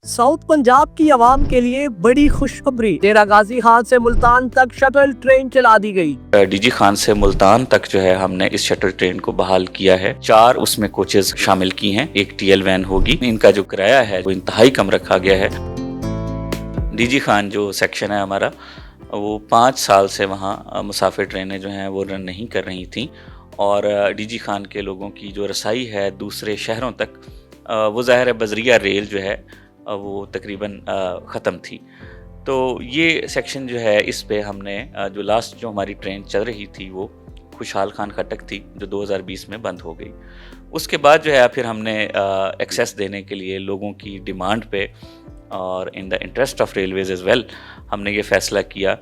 South Punjab की आवाम के लिए बड़ी खुशखबरी, डेरा गाजी खान से मुल्तान तक शटल ट्रेन चला दी गई। डीजी खान से मुल्तान तक जो है हमने इस शटल ट्रेन को बहाल किया है। 4 उसमें कोचेज शामिल की हैं, एक टीएल वैन होगी। इनका जो किराया है वो इंतहाई कम रखा गया है। डीजी खान जो सेक्शन है हमारा, वो 5 साल से वहाँ मुसाफिर ट्रेनें जो हैं वो रन नहीं कर रही थी, और डीजी खान के लोगों की जो रसाई है दूसरे शहरों तक, वो ज़ाहिर है बजरिया रेल जो है वो तकरीबन ख़त्म थी। तो ये सेक्शन जो है, इस पे हमने जो लास्ट जो हमारी ट्रेन चल रही थी वो खुशहाल खान खटक थी, जो 2020 में बंद हो गई। उसके बाद जो है फिर हमने एक्सेस देने के लिए लोगों की डिमांड पे, और in the interest of railways as well, हमने ये फ़ैसला किया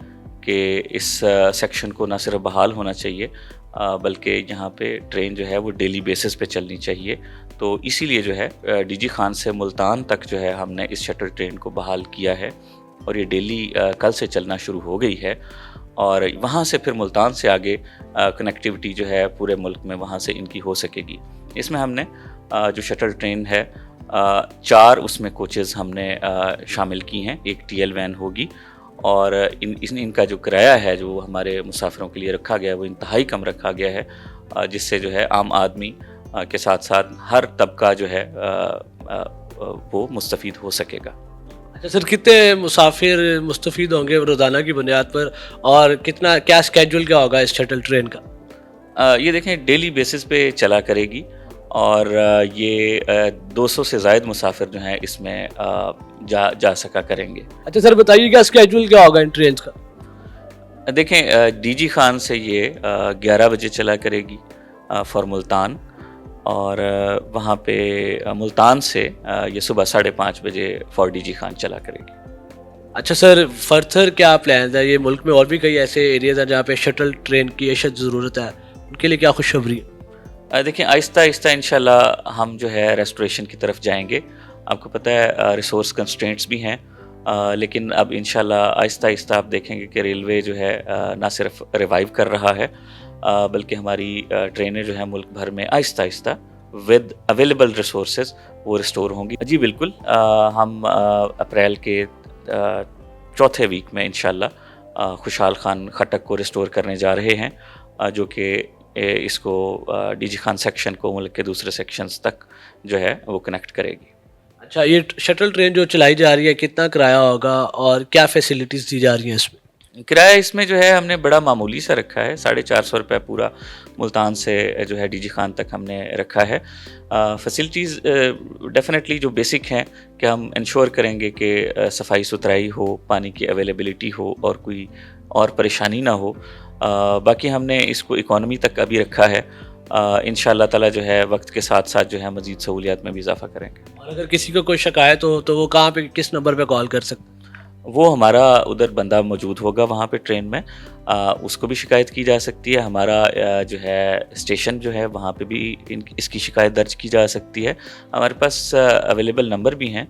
कि इस सेक्शन को ना सिर्फ बहाल होना चाहिए, बल्कि यहाँ पे ट्रेन जो है वो डेली बेसिस पे चलनी चाहिए। तो इसीलिए जो है डीजी खान से मुल्तान तक जो है हमने इस शटल ट्रेन को बहाल किया है, और ये डेली कल से चलना शुरू हो गई है। और वहाँ से फिर मुल्तान से आगे कनेक्टिविटी जो है पूरे मुल्क में वहाँ से इनकी हो सकेगी। इसमें हमने जो शटल ट्रेन है, 4 उसमें कोचेज़ हमने शामिल की हैं, एक टीएल वैन होगी, और इनका जो किराया है जो हमारे मुसाफिरों के लिए रखा गया है वो इंतहाई कम रखा गया है, जिससे जो है आम आदमी के साथ साथ हर तबका जो है वो मुस्तफ़ीद हो सकेगा। अच्छा सर, कितने मुसाफिर मुस्तफ़ीद होंगे रोज़ाना की बुनियाद पर, और कितना क्या स्केड्यूल क्या होगा इस शटल ट्रेन का? ये देखें डेली बेसिस पे चला करेगी, और ये 200 से ज़ायद मुसाफिर जो हैं इसमें जा सका करेंगे। अच्छा सर, बताइए क्या स्केड्यूल क्या होगा इन ट्रेन का? देखें डीजी खान से ये 11 बजे चला करेगी फॉर मुल्तान, और वहाँ पे मुल्तान से ये सुबह 5:30 बजे फॉर डीजी खान चला करेगी। अच्छा सर, फर्दर क्या प्लान है? ये मुल्क में और भी कई ऐसे एरियाज हैं जहाँ पे शटल ट्रेन की अशद ज़रूरत है, उनके लिए क्या खुशखबरी है? देखिए आहिस्ता आहिस्ता इंशाल्लाह हम जो है रेस्टोरेशन की तरफ जाएंगे। आपको पता है रिसोर्स कंस्ट्रेंट्स भी हैं, लेकिन अब इंशाल्लाह आहिस्ता आहिस्ता आप देखेंगे कि रेलवे जो है ना सिर्फ रिवाइव कर रहा है, बल्कि हमारी ट्रेनें जो हैं मुल्क भर में Aahista Aahista with available resources वो रिस्टोर होंगी। जी बिल्कुल, हम अप्रैल के चौथे वीक में इंशाल्लाह खुशहाल खान खटक को रिस्टोर करने जा रहे हैं, जो कि इसको डीजी खान सेक्शन को मुल्क के दूसरे सेक्शंस तक जो है वो कनेक्ट करेगी। अच्छा, ये शटल ट्रेन जो चलाई जा रही है, कितना किराया होगा और क्या फैसिलिटीज़ दी जा रही हैं इसमें? किराया इसमें जो है हमने बड़ा मामूली सा रखा है, 450 रुपये पूरा मुल्तान से जो है डीजी खान तक हमने रखा है। फैसिलिटीज़ डेफिनेटली जो बेसिक हैं कि हम इंश्योर करेंगे कि सफाई सुथराई हो, पानी की अवेलेबिलिटी हो, और कोई और परेशानी ना हो। बाकी हमने इसको इकॉनमी तक अभी रखा है। इंशाअल्लाह ताला जो है वक्त के साथ साथ जो है मज़ीद सहूलियात में भी इजाफा करेंगे। और अगर किसी को कोई शिकायत हो तो वो कहाँ पे, किस नंबर पे कॉल कर सकते? वो हमारा उधर बंदा मौजूद होगा वहाँ पे ट्रेन में, उसको भी शिकायत की जा सकती है। हमारा जो है स्टेशन जो है वहाँ पे भी इसकी शिकायत दर्ज की जा सकती है। हमारे पास अवेलेबल नंबर भी हैं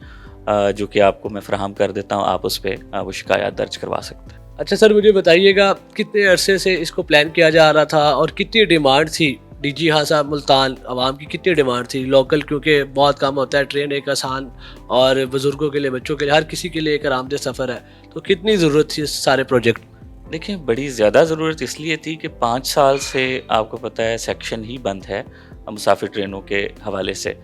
जो कि आपको मैं फ़राहम कर देता हूँ, आप उस पर वो शिकायत दर्ज करवा सकते हैं। अच्छा सर, मुझे बताइएगा कितने अरसे से इसको प्लान किया जा रहा था और कितनी डिमांड थी डीजी खान साहब मुल्तान आवाम की, कितनी डिमांड थी लोकल, क्योंकि बहुत कम होता है, ट्रेन एक आसान और बुज़ुर्गों के लिए, बच्चों के लिए, हर किसी के लिए एक आरामदेह सफ़र है, तो कितनी ज़रूरत थी इस सारे प्रोजेक्ट? देखिए बड़ी ज़्यादा ज़रूरत इसलिए थी कि 5 साल से आपको पता है सेक्शन ही बंद है मुसाफिर ट्रेनों के हवाले से,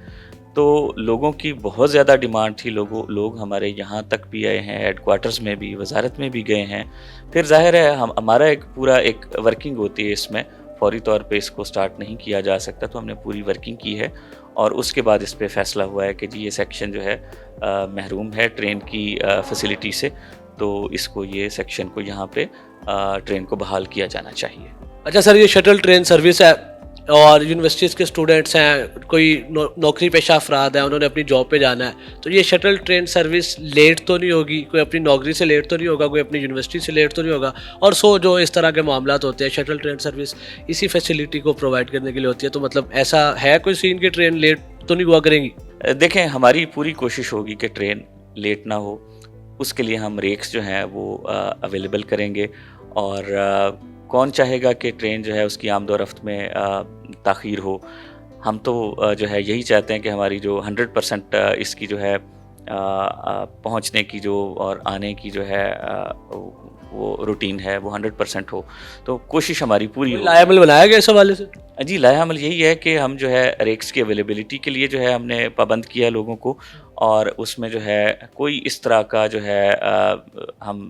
तो लोगों की बहुत ज़्यादा डिमांड थी। लोग हमारे यहाँ तक भी आए हैं, हेडक्वार्टर्स में भी, वजारत में भी गए हैं। फिर जाहिर है हमारा एक वर्किंग होती है, इसमें फौरी तौर पे इसको स्टार्ट नहीं किया जा सकता, तो हमने पूरी वर्किंग की है, और उसके बाद इस पे फ़ैसला हुआ है कि जी ये सेक्शन जो है महरूम है ट्रेन की फैसिलिटी से, तो इसको ये सेक्शन को यहाँ पे ट्रेन को बहाल किया जाना चाहिए। अच्छा सर, ये शटल ट्रेन सर्विस है और यूनिवर्सिटीज़ के स्टूडेंट्स हैं, कोई नौकरी पेशा अफराद हैं, उन्होंने अपनी जॉब पे जाना है, तो ये शटल ट्रेन सर्विस लेट तो नहीं होगी? कोई अपनी नौकरी से लेट तो नहीं होगा, कोई अपनी यूनिवर्सिटी से लेट तो नहीं होगा? और जो इस तरह के मामलात होते हैं, शटल ट्रेन सर्विस इसी फैसिलिटी को प्रोवाइड करने के लिए होती है, तो मतलब ऐसा है कोई सीन कि ट्रेन लेट तो नहीं हुआ करेंगी? देखें हमारी पूरी कोशिश होगी कि ट्रेन लेट ना हो, उसके लिए हम रेक्स जो हैं वो अवेलेबल करेंगे, और कौन चाहेगा कि ट्रेन जो है उसकी आमद और रफ्त में ताख़ीर हो। हम तो जो है यही चाहते हैं कि हमारी जो 100% इसकी जो है پہنچنے کی جو اور آنے کی جو ہے وہ روٹین ہے وہ 100% ہو. تو کوشش ہماری پوری ہو. لائے عمل بنایا گیا اس حوالے سے؟ جی لائحہ عمل یہی ہے کہ ہم جو ہے ریکس کی اویلیبلٹی کے لیے جو ہے ہم نے پابند کیا لوگوں کو, اور اس میں جو ہے کوئی اس طرح کا جو ہے ہم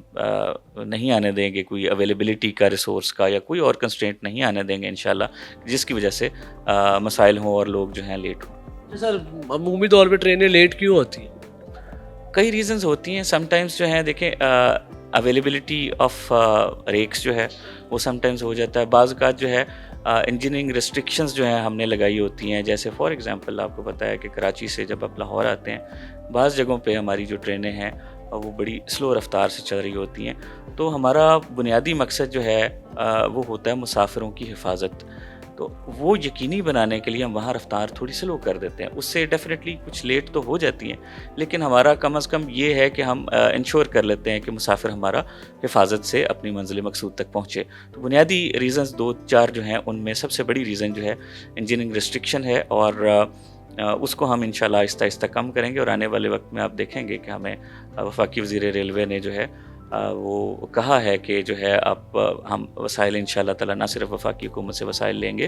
نہیں آنے دیں گے, کوئی اویلیبلٹی کا ریسورس کا یا کوئی اور کنسٹرینٹ نہیں آنے دیں گے انشاءاللہ, جس کی وجہ سے مسائل ہوں اور لوگ جو ہیں لیٹ ہوں. سر عمومی طور پہ ٹرینیں لیٹ کیوں ہوتی ہیں؟ کئی ریزنز ہوتی ہیں. سم ٹائمز جو ہیں دیکھیں اویلیبلٹی آف ریکس جو ہے وہ سم ٹائمز ہو جاتا ہے. بعض اوقات جو ہے انجینئرنگ ریسٹرکشنز جو ہیں ہم نے لگائی ہوتی ہیں. جیسے فار ایگزامپل آپ کو پتہ ہے کہ کراچی سے جب آپ لاہور آتے ہیں, بعض جگہوں پہ ہماری جو ٹرینیں ہیں وہ بڑی سلو رفتار سے چل رہی ہوتی ہیں. تو ہمارا بنیادی مقصد جو ہے وہ ہوتا ہے مسافروں کی حفاظت. تو وہ یقینی بنانے کے لیے ہم وہاں رفتار تھوڑی سلو کر دیتے ہیں. اس سے ڈیفینیٹلی کچھ لیٹ تو ہو جاتی ہیں, لیکن ہمارا کم از کم یہ ہے کہ ہم انشور کر لیتے ہیں کہ مسافر ہمارا حفاظت سے اپنی منزل مقصود تک پہنچے. تو بنیادی ریزنز 2-4 جو ہیں ان میں سب سے بڑی ریزن جو ہے انجینئرنگ ریسٹرکشن ہے, اور اس کو ہم انشاءاللہ آہستہ آہستہ کم کریں گے. اور آنے والے وقت میں آپ دیکھیں گے کہ ہمیں وفاقی وزیر ریلوے نے جو ہے وہ کہا ہے کہ جو ہے اب ہم وسائل انشاءاللہ تعالیٰ نہ صرف وفاقی حکومت سے وسائل لیں گے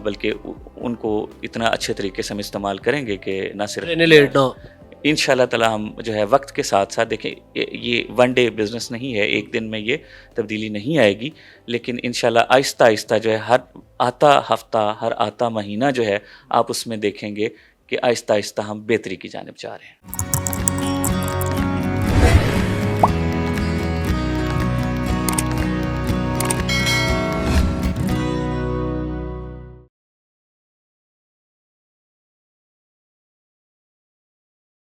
بلکہ ان کو اتنا اچھے طریقے سے ہم استعمال کریں گے کہ نہ صرف لیٹ نہ ہو. انشاءاللہ تعالیٰ ہم جو ہے وقت کے ساتھ ساتھ دیکھیں یہ ون ڈے بزنس نہیں ہے, ایک دن میں یہ تبدیلی نہیں آئے گی, لیکن انشاءاللہ آہستہ آہستہ جو ہے ہر آتا ہفتہ ہر آتا مہینہ جو ہے آپ اس میں دیکھیں گے کہ آہستہ آہستہ ہم بہتری کی جانب جا رہے ہیں.